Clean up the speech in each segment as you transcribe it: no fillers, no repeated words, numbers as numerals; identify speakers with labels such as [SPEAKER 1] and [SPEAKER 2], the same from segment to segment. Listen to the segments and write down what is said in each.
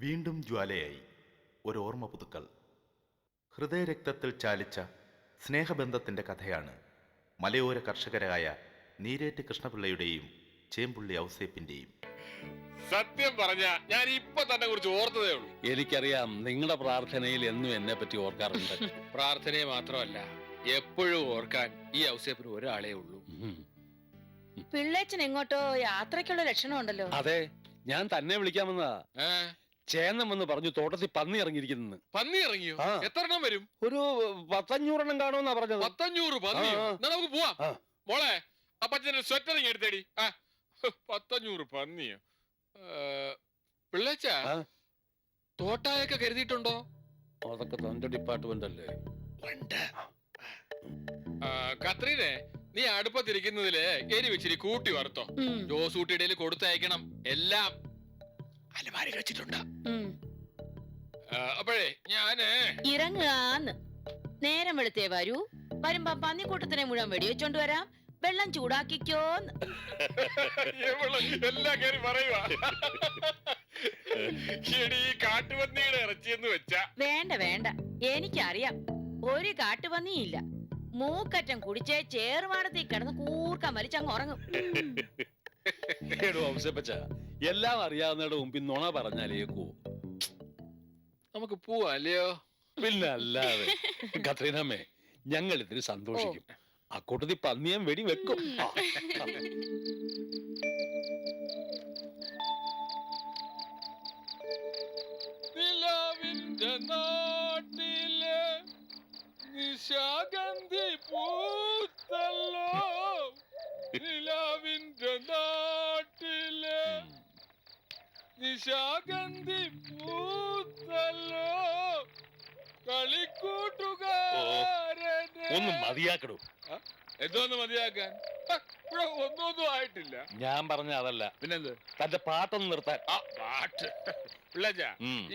[SPEAKER 1] വീണ്ടും ജ്വാലയായി ഒരു ഓർമ്മ പുതുക്കൽ. ഹൃദയരക്തത്തിൽ ചാലിച്ച സ്നേഹബന്ധത്തിൻ്റെ കഥയാണ് മലയോര കർഷകരായ നീരേറ്റ് കൃഷ്ണപിള്ളയുടെയും ചേമ്പുള്ളി ഔസേപ്പിൻ്റെയും.
[SPEAKER 2] സത്യം പറഞ്ഞ ഞാൻ ഇപ്പൊ തന്നെ കുറിച്ച് ഓർത്തതേ ഉള്ളൂ.
[SPEAKER 3] എനിക്കറിയാം, നിങ്ങളുടെ പ്രാർത്ഥനയിൽ എന്നും എന്നെ പറ്റി ഓർക്കാറുണ്ട്.
[SPEAKER 2] പ്രാർത്ഥനയെ മാത്രമല്ല, എപ്പോഴും ഓർക്കാൻ ഈ ഔസേപ്പിന് ഒരാളേ ഉള്ളൂ.
[SPEAKER 4] പിള്ളേച്ചൻ എങ്ങോട്ടോ യാത്രയ്ക്കുള്ള ലക്ഷണമുണ്ടല്ലോ.
[SPEAKER 3] അതെ, ഞാൻ തന്നെ വിളിക്കാമെന്നതാ. ചേന്നം എന്ന് പറഞ്ഞു തോട്ടത്തിൽ പന്നി ഇറങ്ങിയിരിക്കുന്നു.
[SPEAKER 2] പന്നി ഇറങ്ങിയോ? എത്ര എണ്ണം വരും?
[SPEAKER 3] ഒരു 500 കാണുമെന്നാ പറഞ്ഞത്.
[SPEAKER 2] 500 പന്നി? നമുക്ക് പോവാം. മോളെ, അപ്പച്ചന്റെ സ്വെറ്ററിങ് എടുത്തേടി. 500 പന്നിയോ? പിള്ളേച്ച തോട്ടായൊക്കെ കരുതിയിട്ടുണ്ടോ?
[SPEAKER 3] അതൊക്കെ തന്റെ ഡിപ്പാർട്ട്മെന്റ് അല്ലേ.
[SPEAKER 2] കത്രീനെ, നീ അടുപ്പത്തിരിക്കുന്നതില് എരി വെച്ചിരി കൂട്ടി വറുത്തോ. ജോസൂട്ടിയുടെ കൊടുത്തയക്കണം. എല്ലാം അലമാരയിൽ വെച്ചിട്ടുണ്ട്. അപ്പോഴേ ഞാന്
[SPEAKER 4] ഇറങ്ങാന്ന് നേരം വെളുത്തേ വരൂ. വരുമ്പോ പന്നിക്കൂട്ടത്തിനെ മുഴുവൻ വെടിവെച്ചോണ്ട് വരാം. വെള്ളം ചൂടാക്കിക്കോന്ന്
[SPEAKER 2] എല്ലാം കയറി പറയുവാ. കാട്ടുപന്നിയുടെ ഇറച്ചിയെന്ന് വെച്ചാ
[SPEAKER 4] വേണ്ട വേണ്ട, എനിക്കറിയാം. ഒരു കാട്ടുപന്നിയില്ല. മൂക്കറ്റം കുടിച്ചേ ചേറുമാടത്തിൽ കിടന്ന് കൂർക്കം വലിച്ചങ്ങ് ഉറങ്ങും.
[SPEAKER 3] എല്ലാം അറിയാവുന്നവരുടെ മുമ്പിൽ നുണ പറഞ്ഞാലേക്കോ.
[SPEAKER 2] നമുക്ക് പോവാ അല്ലയോ?
[SPEAKER 3] പിന്നെ അല്ലാതെ. കത്രീനമ്മേ, ഞങ്ങൾ ഇതിന് സന്തോഷിക്കും. അക്കൂട്ടത്തിൽ പന്നിയം വെടി വെക്കും.
[SPEAKER 2] നിലാവിന്റെ നാട്ടിലെ നിശാഗന്ധി പൂത്തല്ലോ, നിലാവിന്റെ നാട്ടിലെ നിശാഗന്ധി പൂത്തല്ലോ, കളിക്കൂട്ടുകാരനെ.
[SPEAKER 3] ഒന്ന് മതിയാക്കടൂ.
[SPEAKER 2] എന്തോന്ന് മതിയാക്കാൻ? ഒന്നും ആയിട്ടില്ല.
[SPEAKER 3] ഞാൻ പറഞ്ഞ അതല്ല.
[SPEAKER 2] പിന്നെന്ത്?
[SPEAKER 3] തന്റെ പാട്ടൊന്ന് നിർത്താൻ.
[SPEAKER 2] പാട്ട് പിള്ളേച്ച,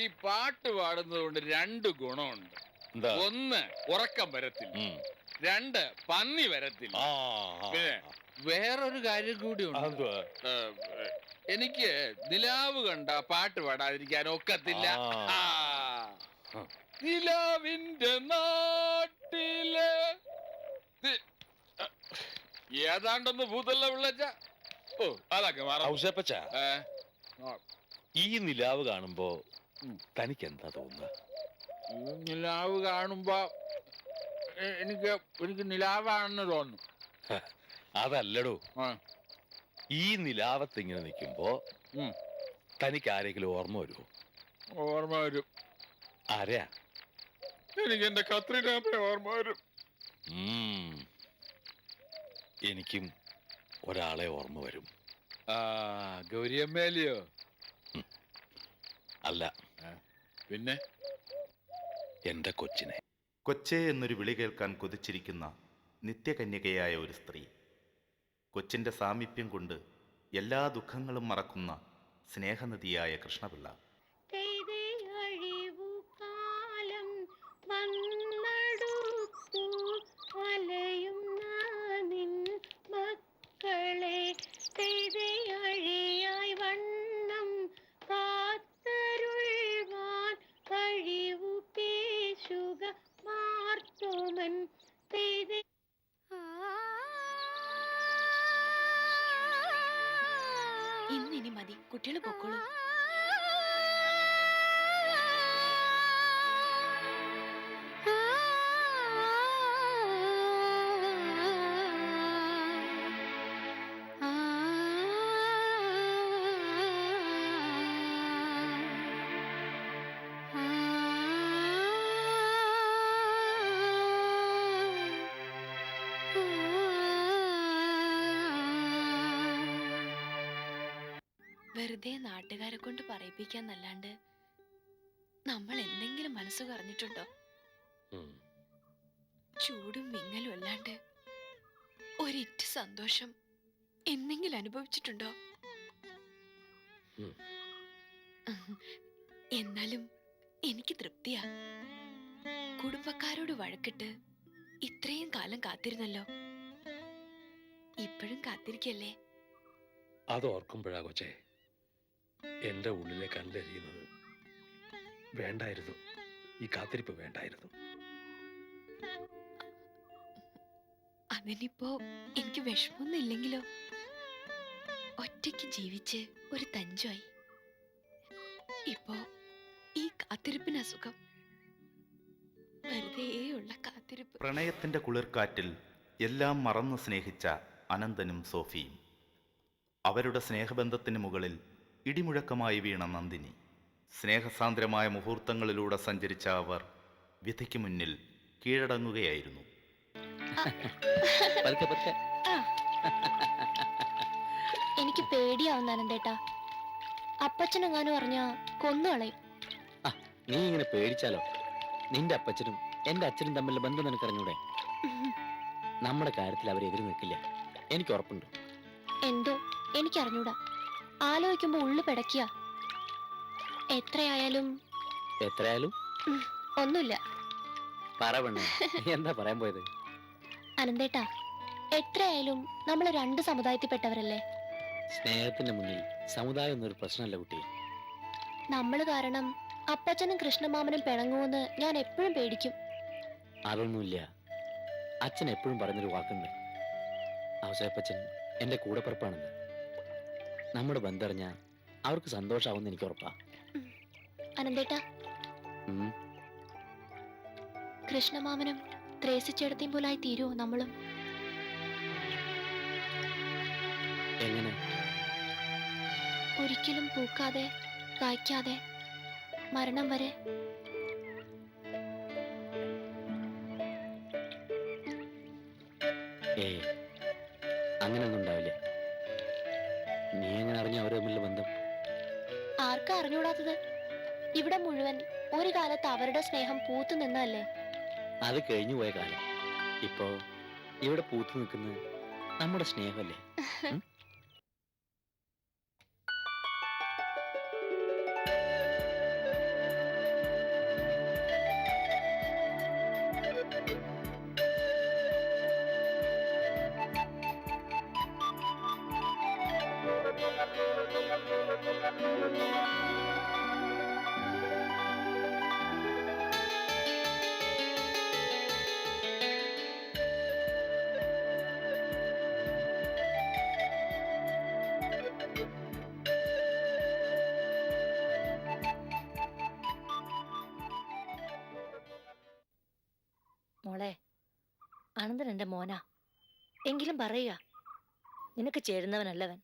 [SPEAKER 2] ഈ പാട്ട് പാടുന്നത് കൊണ്ട് 2 ഗുണമുണ്ട്. ഒന്ന്, ഉറക്കം വരത്തില്ല. 2, പന്നി വരത്തില്ല. പിന്നെ വേറൊരു കാര്യം കൂടിയുണ്ട്. എനിക്ക് നിലാവ് കണ്ട പാട്ട് പാടാതിരിക്കാൻ ഒക്കത്തില്ല. നിലാവിന്റെ നാട്ടിലെ ഏതാണ്ടൊന്ന് ഭൂതല്ല പിള്ളേച്ച. ഓ, അതൊക്കെ
[SPEAKER 3] ഔസേപ്പച്ച, ഈ നിലാവ് കാണുമ്പോ തനിക്ക് എന്താ തോന്നുക?
[SPEAKER 2] നിലാവ് കാണുമ്പോ എനിക്ക് നിലാവാണെന്ന് തോന്നുന്നു.
[SPEAKER 3] അതല്ലടോ, ഈ നിലാവത്ത് ഇങ്ങനെ നിൽക്കുമ്പോ തനിക്ക് ആരെങ്കിലും ഓർമ്മ വരുമോ?
[SPEAKER 2] ഓർമ്മ വരും.
[SPEAKER 3] ആരെയാ?
[SPEAKER 2] എനിക്ക് എന്റെ കത്രീനാമ്മയെ ഓർമ്മ വരും.
[SPEAKER 3] എനിക്കും ഒരാളെ ഓർമ്മ വരും.
[SPEAKER 2] ഗൗരിയമ്മേലിയോ?
[SPEAKER 3] അല്ല,
[SPEAKER 2] പിന്നെ
[SPEAKER 3] എന്റെ കൊച്ചിനെ.
[SPEAKER 1] കൊച്ചേ എന്നൊരു വിളി കേൾക്കാൻ കൊതിച്ചിരിക്കുന്ന നിത്യകന്യകയായ ഒരു സ്ത്രീ. കൊച്ചിൻ്റെ സാമീപ്യം കൊണ്ട് എല്ലാ ദുഃഖങ്ങളും മറക്കുന്ന സ്നേഹനദിയായ കൃഷ്ണപിള്ള.
[SPEAKER 4] ഇന്നിനി മതി, കുട്ടികൾ പൊക്കോളൂ. വെറുതെ നാട്ടുകാരെ കൊണ്ട് പറയിപ്പിക്കാന്നല്ലാണ്ട് നമ്മൾ എന്തെങ്കിലും മനസ്സ് പറഞ്ഞിട്ടുണ്ടോ? ചൂടും വിങ്ങലും അല്ലാണ്ട് ഒരിറ്റ് സന്തോഷം എന്തെങ്കിലും അനുഭവിച്ചിട്ടുണ്ടോ? എന്നാലും എനിക്ക് തൃപ്തിയാ. കുടുംബക്കാരോട് വഴക്കിട്ട് ഇത്രയും കാലം കാത്തിരുന്നല്ലോ. ഇപ്പോഴും കാത്തിരിക്കല്ലേ?
[SPEAKER 3] അത് ഓർക്കുമ്പോഴാ കൊച്ചേ എന്റെ ഉള്ളിലെ കല്ലെറിയുന്നത്. വേണ്ടായിരുന്നു, ഈ കാത്തിരിപ്പ് വേണ്ടായിരുന്നു.
[SPEAKER 5] അതിനിപ്പോ എനിക്ക് വിഷമൊന്നും ഇല്ലെങ്കിലോ? ഒറ്റയ്ക്ക് ജീവിച്ച് ഒരു തഞ്ചായി. ഇപ്പോ ഈ കാത്തിരിപ്പിന് അസുഖം, വെറുതെയുള്ള കാത്തിരിപ്പ്.
[SPEAKER 1] പ്രണയത്തിന്റെ കുളിർക്കാറ്റിൽ എല്ലാം മറന്നു സ്നേഹിച്ച അനന്തനും സോഫിയും. അവരുടെ സ്നേഹബന്ധത്തിന് മുകളിൽ ഇടിമുഴക്കമായി വീണ നന്ദിനി. സ്നേഹസാന്ദ്രമായ മുഹൂർത്തങ്ങളിലൂടെ സഞ്ചരിച്ച അവർ വിധിക്ക് മുന്നിൽ കീഴടങ്ങുകയായിരുന്നു.
[SPEAKER 6] എനിക്ക് പേടിയാവുന്ന അനന്തേട്ടാ. അപ്പച്ചനെങ്ങാനും അറിഞ്ഞാ കൊന്നുകളയും.
[SPEAKER 7] നീ ഇങ്ങനെ പേടിച്ചാലോ? നിന്റെ അപ്പച്ചനും എന്റെ അച്ഛനും തമ്മിലുള്ള ബന്ധം നിനക്കറിഞ്ഞൂടെ? നമ്മുടെ കാര്യത്തിൽ അവർ എതിര് നിൽക്കില്ല, എനിക്ക് ഉറപ്പുണ്ട്.
[SPEAKER 6] എന്തോ എനിക്കറിഞ്ഞൂടാ. ആലോചിക്കുമ്പോ ഉള്ളു പിടയ്ക്കുക. എത്രയായാലും ഒന്നുമില്ല.
[SPEAKER 7] പറ പെണ്ണേ, എന്താ പറയാൻ പോയത്?
[SPEAKER 6] അനന്തേട്ടാ, എത്രയായാലും നമ്മൾ രണ്ട് സമുദായത്തിൽപ്പെട്ടവരല്ലേ.
[SPEAKER 7] സ്നേഹത്തിന്റെ മുന്നിൽ സമുദായം എന്നൊരു പ്രശ്നമല്ല കുട്ടി.
[SPEAKER 6] നമ്മൾ കാരണം അപ്പച്ചനും കൃഷ്ണമാമനും പിണങ്ങുമെന്ന് ഞാൻ എപ്പോഴും പേടിക്കും.
[SPEAKER 7] അതൊന്നുമില്ല. അച്ഛൻ എപ്പോഴും പറഞ്ഞൊരു വാക്കുണ്ട്, അവസരപ്പച്ചൻ എന്റെ കൂടെപ്പിറപ്പാണെന്ന്. നമ്മുടെ ബന്ധറിഞ്ഞ അവർക്ക് സന്തോഷമാവുമെന്ന് എനിക്ക് ഉറപ്പാ.
[SPEAKER 6] അനന്തേട്ടാ, കൃഷ്ണമാമനും ത്രേസിച്ചെടുത്തേം പോലായി തീരുവോ നമ്മളും?
[SPEAKER 7] എങ്ങനെ?
[SPEAKER 6] ഒരിക്കലും പൂക്കാതെ കായ്ക്കാതെ മരണം വരെ.
[SPEAKER 7] അങ്ങനെയൊന്നും ഉണ്ടാവില്ല. നീ എങ്ങനെ അറിഞ്ഞു അവര് തമ്മിലുള്ള ബന്ധം?
[SPEAKER 6] ആർക്കാ അറിഞ്ഞൂടാത്തത്? ഇവിടെ മുഴുവൻ ഒരു കാലത്ത് അവരുടെ സ്നേഹം പൂത്തു നിന്നല്ലേ.
[SPEAKER 7] അത് കഴിഞ്ഞു പോയ കാലം. ഇപ്പോ ഇവിടെ പൂത്തു നിൽക്കുന്നത് നമ്മുടെ സ്നേഹമല്ലേ?
[SPEAKER 4] മോളെ, അനന്തൻ എന്റെ മോനാ. എങ്കിലും പറയുക, നിനക്ക് ചേരുന്നവനല്ലവൻ.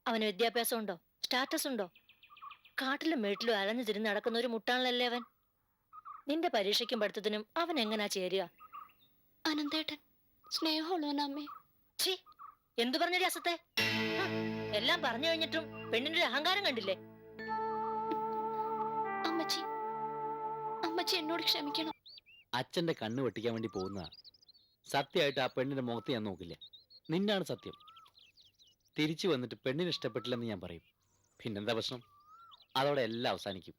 [SPEAKER 4] അവന് വിദ്യാഭ്യാസം ഉണ്ടോ, സ്റ്റാറ്റസ് ഉണ്ടോ? കാട്ടിലും വീട്ടിലും അലഞ്ഞു തിരിഞ്ഞ് നടക്കുന്ന ഒരു മുട്ടാണല്ലേ അവൻ. നിന്റെ പരീക്ഷയ്ക്കും പഠിത്തത്തിനും അവൻ എങ്ങനാ ചേരുക?
[SPEAKER 6] അനന്തേട്ടൻ സ്നേഹമുള്ളവനമ്മേ.
[SPEAKER 4] ഛീ, എന്തു പറഞ്ഞടി അസത്തെ? എല്ലാം പറഞ്ഞു കഴിഞ്ഞിട്ടും പെണ്ണിന്റെ ഒരു അഹങ്കാരം കണ്ടില്ലേ?
[SPEAKER 6] അമ്മച്ചി, അമ്മച്ചി എന്നോട് ക്ഷമിക്കണം.
[SPEAKER 7] അച്ഛന്റെ കണ്ണ് വെട്ടിക്കാൻ വേണ്ടി പോകുന്ന സത്യമായിട്ട് ആ പെണ്ണിന്റെ മുഖത്ത് ഞാൻ നോക്കില്ല. നിന്നാണ് സത്യം. തിരിച്ചു വന്നിട്ട് പെണ്ണിന് ഇഷ്ടപ്പെട്ടില്ലെന്ന് ഞാൻ പറയും. പിന്നെന്താ പ്രശ്നം? അതോടെ എല്ലാം അവസാനിക്കും.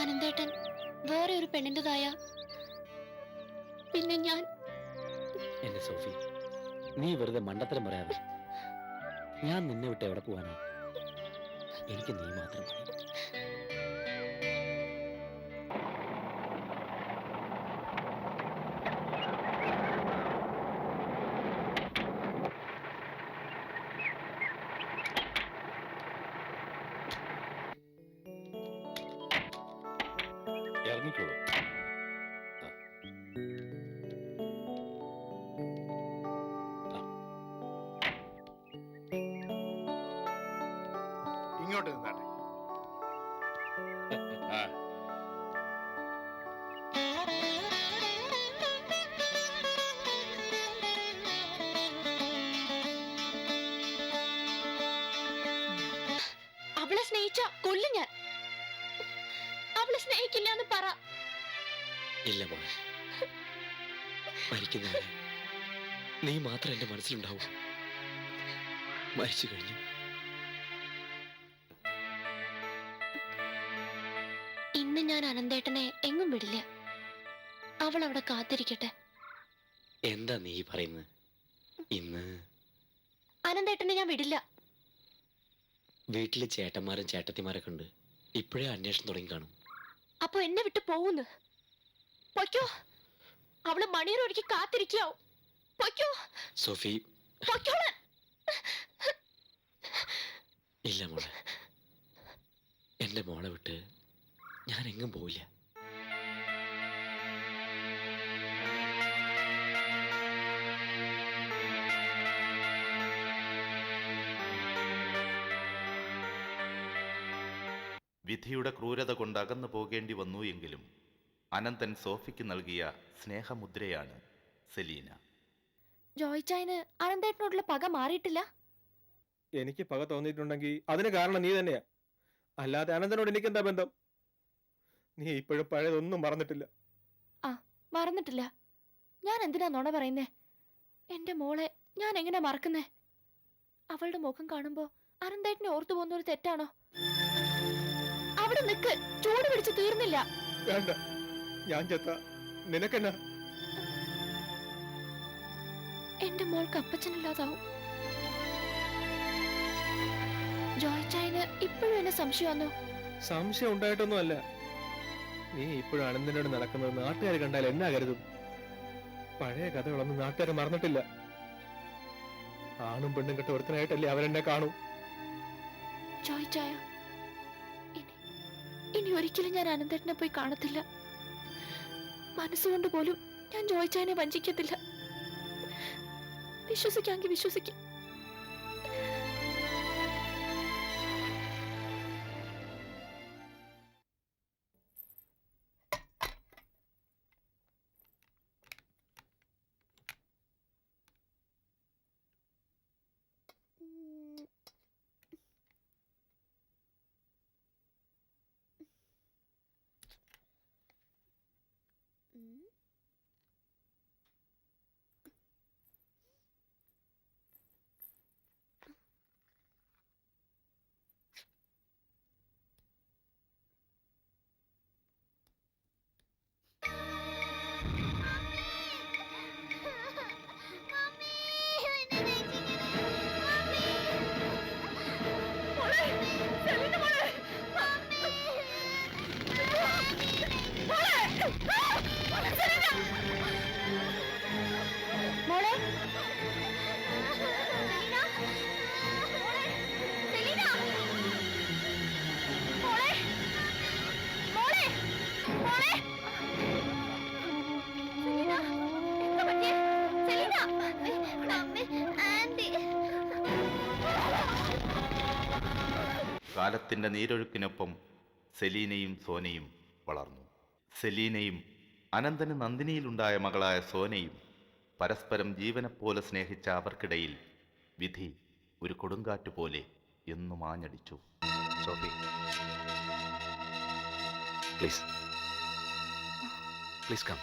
[SPEAKER 6] അനന്തേട്ടൻ വേറെ ഒരു പെണ്ണിൻ്റെതായ പിന്നെ ഞാൻ.
[SPEAKER 7] എന്റെ സോഫി, നീ വെറുതെ മണ്ടത്തരം പറയാതെ. ഞാൻ നിന്നെ വിട്ട് എവിടെ പോവാനാ? എനിക്ക് നീ മാത്രം മതി.
[SPEAKER 3] ഇറങ്ങിക്കോളൂ.
[SPEAKER 2] ഇങ്ങോട്ട് നിന്നാട്ടെ.
[SPEAKER 6] അവളെ സ്നേഹിച്ച കൊല്ലും ഞാൻ. അവളെ സ്നേഹിക്കില്ല എന്ന് പറ.
[SPEAKER 7] ഇല്ല മോളെ, മരിക്കുന്നവരെ നീ മാത്രം എന്റെ മനസ്സിലുണ്ടാവും. മരിച്ചു കഴിഞ്ഞു.
[SPEAKER 6] ഇന്ന് ഞാൻ അനന്തേട്ടനെ എങ്ങും വിടില്ല. അവൾ അവിടെ കാത്തിരിക്കട്ടെ.
[SPEAKER 7] എന്താ നീ പറയുന്നത്? ഇന്ന്
[SPEAKER 6] അനന്തേട്ടനെ ഞാൻ വിടില്ല.
[SPEAKER 7] വീട്ടില് ചേട്ടന്മാരും ചേട്ടത്തിമാരൊക്കെ ഉണ്ട്. ഇപ്പോഴേ അന്വേഷണം തുടങ്ങി കാണും.
[SPEAKER 6] അപ്പൊ എന്നെ വിട്ട് പോകുന്നു. പൊയ്ക്കോ. അവള് മണിയറൊരുക്കി കാത്തിരിക്കാവും. പൊയ്ക്കോ.
[SPEAKER 7] സോഫി,
[SPEAKER 6] പൊയ്ക്കോളെ.
[SPEAKER 7] ഇല്ല മോളെ, എന്റെ മോളെ വിട്ട് ഞാൻ എങ്ങും പോവില്ല.
[SPEAKER 1] വിധിയുടെ ക്രൂരത കൊണ്ട് അകന്നു പോകേണ്ടി വന്നു എങ്കിലും അനന്തൻ സോഫിക്ക് നൽകിയ സ്നേഹമുദ്രയാണ് സെലീന.
[SPEAKER 6] ജോയിച്ചായന് അനന്തേട്ടനോടുള്ള പക മാറിയിട്ടില്ല.
[SPEAKER 8] എനിക്ക് പക തോന്നിയിട്ടുണ്ടെങ്കിൽ അതിന് കാരണം നീ തന്നെയാ. അല്ലാതെ അനന്തനോട് എനിക്കെന്താ ബന്ധം? നീ ഇപ്പോഴും പഴയതൊന്നും മറന്നിട്ടില്ല.
[SPEAKER 6] മറന്നിട്ടില്ല. ഞാൻ എന്തിനാ നുണ പറയുന്നേ? എന്റെ മോളെ ഞാൻ എങ്ങനെ മറക്കുന്നേ? അവളുടെ മുഖം കാണുമ്പോ അനന്തേട്ടനെ ഓർത്തു പോകുന്ന ഒരു തെറ്റാണോ? അവിടെ നിക്ക്, ചൂട് പിടിച്ച് തീർന്നില്ല.
[SPEAKER 8] വേണ്ട, ഞാൻ ചത്ത നിനക്കെന്നാ?
[SPEAKER 6] എന്റെ മോൾക്ക് അപ്പച്ചനില്ലാതാവും. ജോയിച്ചായന് ഇപ്പോഴും എന്നെ സംശയമാണോ?
[SPEAKER 8] സംശയം ഉണ്ടായിട്ടൊന്നും അല്ല. നീ ഇപ്പോഴും അനന്തനോട് നടക്കുന്നത് നാട്ടുകാർ കണ്ടാൽ എന്നാ കരുതും? പഴയ കഥകളൊന്നും നാട്ടുകാർ മറന്നിട്ടില്ല. ആണും പെണ്ണും കെട്ട ഒരുത്തനായിട്ടല്ലേ അവരെന്നെ കാണും.
[SPEAKER 6] ജോയിച്ചായ, ഇനി ഒരിക്കലും ഞാൻ അനന്തേട്ടനെ പോയി കാണത്തില്ല. മനസ്സുകൊണ്ട് പോലും ഞാൻ ജോയിച്ചായനെ വഞ്ചിക്കത്തില്ല. വിശ്വസിക്കാമെങ്കിൽ വിശ്വസിക്കും.
[SPEAKER 1] കാലത്തിൻ്റെ നീരൊഴുക്കിനൊപ്പം സെലീനയും സോനയും വളർന്നു. സെലീനയും അനന്തന് നന്ദിനിയിലുണ്ടായ മകളായ സോനയും പരസ്പരം ജീവനെപ്പോലെ സ്നേഹിച്ച അവർക്കിടയിൽ വിധി ഒരു കൊടുങ്കാറ്റ് പോലെ എന്നും ആഞ്ഞടിച്ചു.
[SPEAKER 7] Sophie, please please come.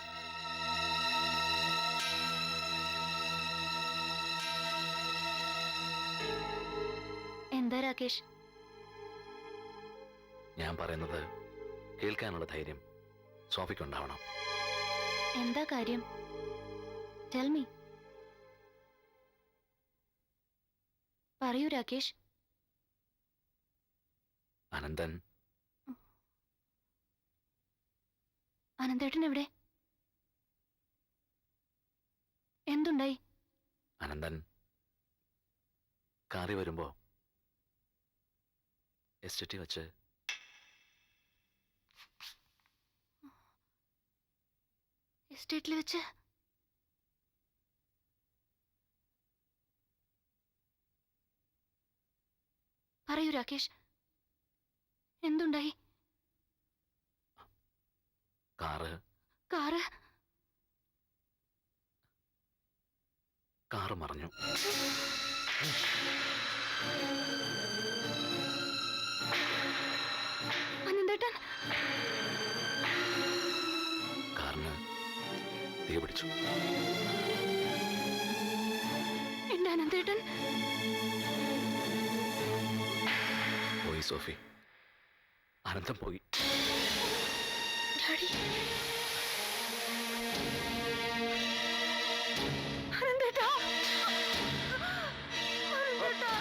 [SPEAKER 6] എന്താ രാകേഷ്?
[SPEAKER 7] ഞാൻ പറയുന്നത് കേൾക്കാനുള്ള ധൈര്യം സോഫിക്കുണ്ടാവണം.
[SPEAKER 6] എന്താ കാര്യം? Tell me. പറയൂ രാകേഷ്.
[SPEAKER 7] അനന്തൻ
[SPEAKER 6] അനന്തേട്ടൻ എവിടെ? എന്തുണ്ടായി?
[SPEAKER 7] അനന്തൻ കാറി വരുമ്പോ എസ്റ്റേറ്റ് വെച്ച്
[SPEAKER 6] എസ്റ്റേറ്റിൽ വെച്ച്? പറയൂ രാകേഷ്, എന്തുണ്ടായി?
[SPEAKER 7] കാറ്
[SPEAKER 6] കാറ്
[SPEAKER 7] കാറ് മറിഞ്ഞു.
[SPEAKER 6] അനന്തേട്ടൻ?
[SPEAKER 7] കാറിന് തീ പിടിച്ചു.
[SPEAKER 6] എന്റെ അനന്തേട്ടൻ
[SPEAKER 7] പോയി സോഫി, അനന്തം പോയി.
[SPEAKER 6] ഡാഡി, അനന്തേട്ടാ, അനന്തേട്ടാ,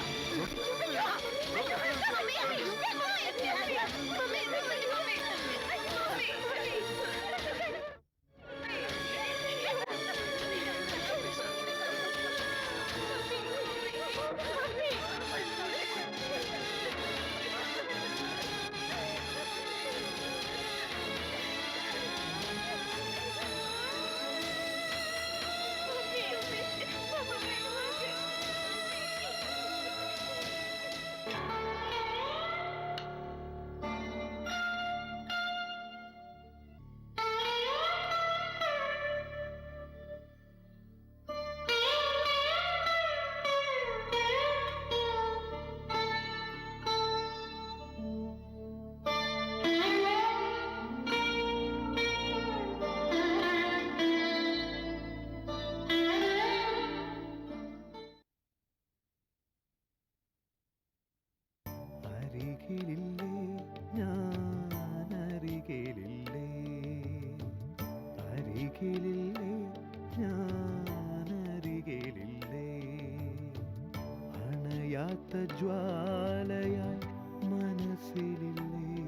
[SPEAKER 9] അണയാത്ത ജ്വാലയായി മനസ്സിലില്ലേ?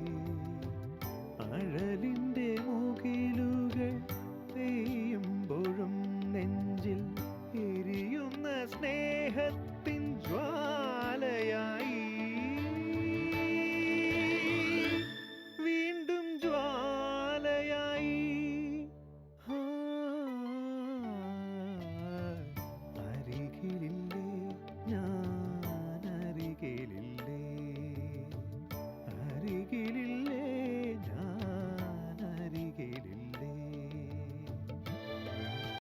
[SPEAKER 9] അഴലിന്റെ മുകിലുകൾ പെയ്യുമ്പോഴും നെഞ്ചിൽ എരിയുന്ന സ്നേഹത്തിൻ ജ്വാല